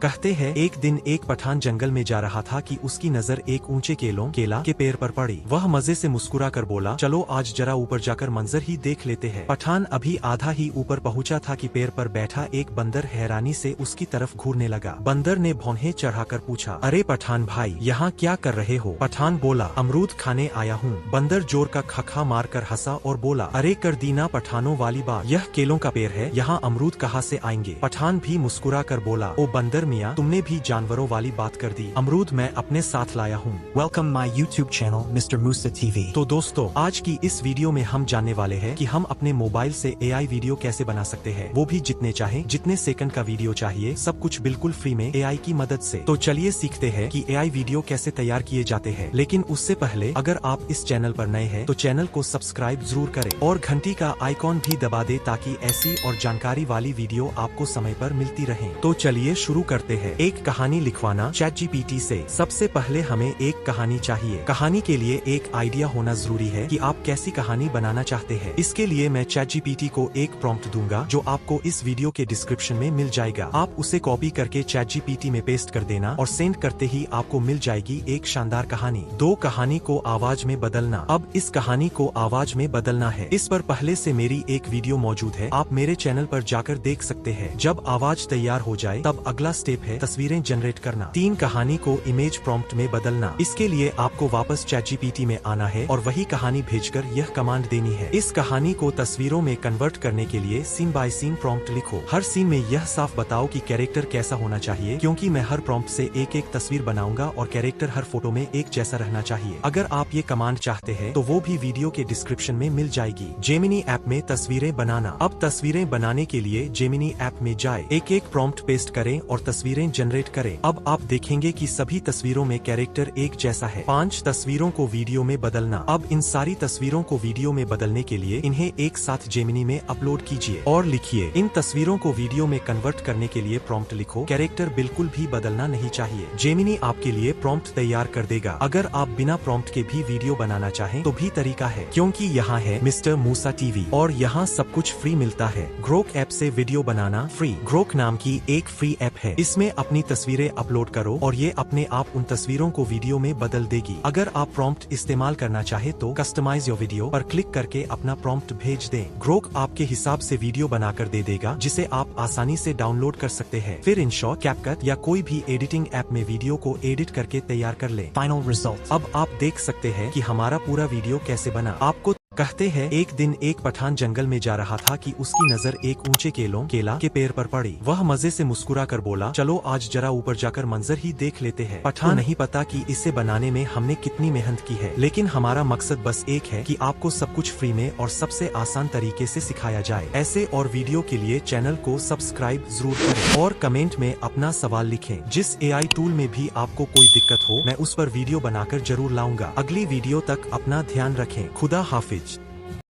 कहते हैं एक दिन एक पठान जंगल में जा रहा था कि उसकी नजर एक ऊंचे केला के पेड़ पर पड़ी। वह मजे से मुस्कुरा कर बोला, चलो आज जरा ऊपर जाकर मंजर ही देख लेते हैं। पठान अभी आधा ही ऊपर पहुंचा था कि पेड़ पर बैठा एक बंदर हैरानी से उसकी तरफ घूरने लगा। बंदर ने भौहें चढ़ाकर पूछा, अरे पठान भाई, यहाँ क्या कर रहे हो? पठान बोला, अमरूद खाने आया हूँ। बंदर जोर का खखा मारकर हंसा और बोला, अरे कर दी ना पठानों वाली बात, यह केलों का पेड़ है, यहाँ अमरूद कहाँ से आएंगे? पठान भी मुस्कुरा कर बोला, ओ बंदर मियाँ, तुमने भी जानवरों वाली बात कर दी, अमरूद मैं अपने साथ लाया हूँ। Welcome my YouTube channel, Mr. Musa TV. तो दोस्तों, आज की इस वीडियो में हम जानने वाले हैं कि हम अपने मोबाइल से AI वीडियो कैसे बना सकते हैं, वो भी जितने चाहे, जितने सेकंड का वीडियो चाहिए, सब कुछ बिल्कुल फ्री में AI की मदद से। तो चलिए सीखते हैं कि AI वीडियो कैसे तैयार किए जाते हैं। लेकिन उससे पहले अगर आप इस चैनल पर नए हैं तो चैनल को सब्सक्राइब जरूर करें और घंटी का आइकॉन भी दबा दे ताकि ऐसी और जानकारी वाली वीडियो आपको समय पर मिलती रहे। तो चलिए शुरू करते हैं। एक कहानी लिखवाना ChatGPT से। सबसे पहले हमें एक कहानी चाहिए। कहानी के लिए एक आइडिया होना जरूरी है कि आप कैसी कहानी बनाना चाहते हैं। इसके लिए मैं ChatGPT को एक प्रॉम्प्ट दूंगा जो आपको इस वीडियो के डिस्क्रिप्शन में मिल जाएगा। आप उसे कॉपी करके ChatGPT में पेस्ट कर देना और सेंड करते ही आपको मिल जाएगी एक शानदार कहानी। दो, कहानी को आवाज में बदलना। अब इस कहानी को आवाज में बदलना है, इस पर पहले से मेरी एक वीडियो मौजूद है, आप मेरे चैनल पर जाकर देख सकते हैं। जब आवाज तैयार हो जाए तब अगला स्टेप है तस्वीरें जनरेट करना। तीन, कहानी को इमेज प्रॉम्प्ट में बदलना। इसके लिए आपको वापस ChatGPT में आना है और वही कहानी भेजकर यह कमांड देनी है, इस कहानी को तस्वीरों में कन्वर्ट करने के लिए सीन बाय सीन प्रॉम्प्ट लिखो। हर सीन में यह साफ बताओ कि कैरेक्टर कैसा होना चाहिए, क्योंकि मैं हर प्रॉम्प्ट से एक एक तस्वीर बनाऊंगा और कैरेक्टर हर फोटो में एक जैसा रहना चाहिए। अगर आप ये कमांड चाहते हैं तो वो भी वीडियो के डिस्क्रिप्शन में मिल जाएगी। जेमिनी ऐप में तस्वीरें बनाना। अब तस्वीरें बनाने के लिए जेमिनी ऐप में जाए, एक एक प्रॉम्प्ट पेस्ट करें और तस्वीरें जनरेट करें। अब आप देखेंगे कि सभी तस्वीरों में कैरेक्टर एक जैसा है। 5, तस्वीरों को वीडियो में बदलना। अब इन सारी तस्वीरों को वीडियो में बदलने के लिए इन्हें एक साथ जेमिनी में अपलोड कीजिए और लिखिए, इन तस्वीरों को वीडियो में कन्वर्ट करने के लिए प्रॉम्प्ट लिखो, कैरेक्टर बिल्कुल भी बदलना नहीं चाहिए। जेमिनी आपके लिए प्रॉम्प्ट तैयार कर देगा। अगर आप बिना प्रॉम्प्ट के भी वीडियो बनाना चाहें तो भी तरीका है, क्योंकि यहाँ है मिस्टर मूसा टीवी और यहाँ सब कुछ फ्री मिलता है। ग्रोक ऐप से वीडियो बनाना फ्री। ग्रोक नाम की एक फ्री ऐप है, इसमें अपनी तस्वीरें अपलोड करो और ये अपने आप उन तस्वीरों को वीडियो में बदल देगी। अगर आप प्रॉम्प्ट इस्तेमाल करना चाहे तो कस्टमाइज योर वीडियो पर क्लिक करके अपना प्रॉम्प्ट भेज दें। ग्रोक आपके हिसाब से वीडियो बनाकर दे देगा, जिसे आप आसानी से डाउनलोड कर सकते हैं। फिर InShot, CapCut या कोई भी एडिटिंग ऐप में वीडियो को एडिट करके तैयार कर ले। Final result. अब आप देख सकते हैं कि हमारा पूरा वीडियो कैसे बना। आपको कहते हैं एक दिन एक पठान जंगल में जा रहा था कि उसकी नजर एक ऊंचे केला के पेड़ पर पड़ी। वह मजे से मुस्कुरा कर बोला, चलो आज जरा ऊपर जाकर मंजर ही देख लेते हैं। पठान नहीं पता कि इसे बनाने में हमने कितनी मेहनत की है, लेकिन हमारा मकसद बस एक है कि आपको सब कुछ फ्री में और सबसे आसान तरीके से सिखाया जाए। ऐसे और वीडियो के लिए चैनल को सब्सक्राइब जरूर करें और कमेंट में अपना सवाल लिखें। जिस AI टूल में भी आपको कोई दिक्कत हो, मैं उस पर वीडियो बनाकर जरूर लाऊंगा। अगली वीडियो तक अपना ध्यान रखें। खुदा हाफिज।